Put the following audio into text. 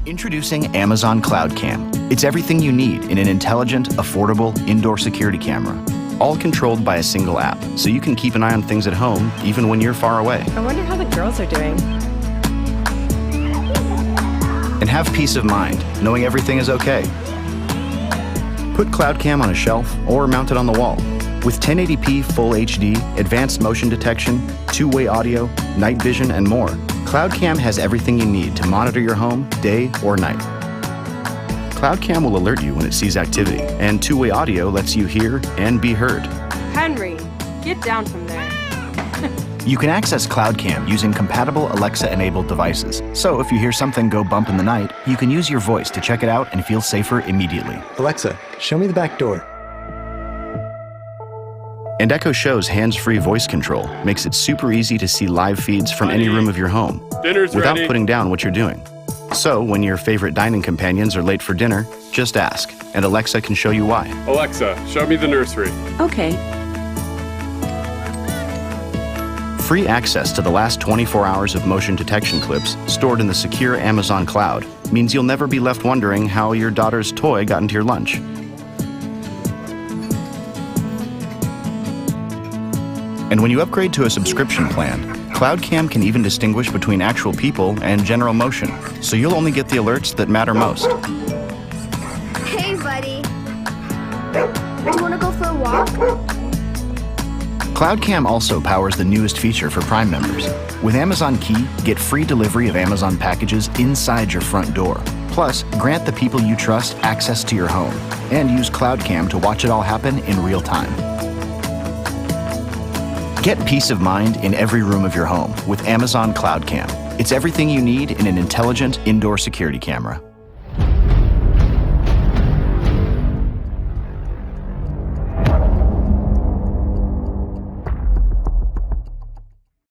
Introducing Amazon Cloud Cam. It's everything you need in an intelligent, affordable, indoor security camera. All controlled by a single app, so you can keep an eye on things at home, even when you're far away. I wonder how the girls are doing. And have peace of mind, knowing everything is okay. Put Cloud Cam on a shelf or mount it on the wall. With 1080p Full HD, advanced motion detection, two-way audio, night vision, and more, Cloud Cam has everything you need to monitor your home day or night. Cloud Cam will alert you when it sees activity, and two-way audio lets you hear and be heard. Henry, get down from there. You can access Cloud Cam using compatible Alexa-enabled devices. So if you hear something go bump in the night, you can use your voice to check it out and feel safer immediately. Alexa, show me the back door. And Echo Show's hands-free voice control makes it super easy to see live feeds from any room of your home without putting down what you're doing. So when your favorite dining companions are late for dinner, just ask, and Alexa can show you why. Alexa, show me the nursery. Okay. Free access to the last 24 hours of motion detection clips stored in the secure Amazon cloud means you'll never be left wondering how your daughter's toy got into your lunch. And when you upgrade to a subscription plan, Cloud Cam can even distinguish between actual people and general motion, so you'll only get the alerts that matter most. Hey, buddy. Do you want to go for a walk? Cloud Cam also powers the newest feature for Prime members. With Amazon Key, get free delivery of Amazon packages inside your front door. Plus, grant the people you trust access to your home, and use Cloud Cam to watch it all happen in real time. Get peace of mind in every room of your home with Amazon Cloud Cam. It's everything you need in an intelligent indoor security camera.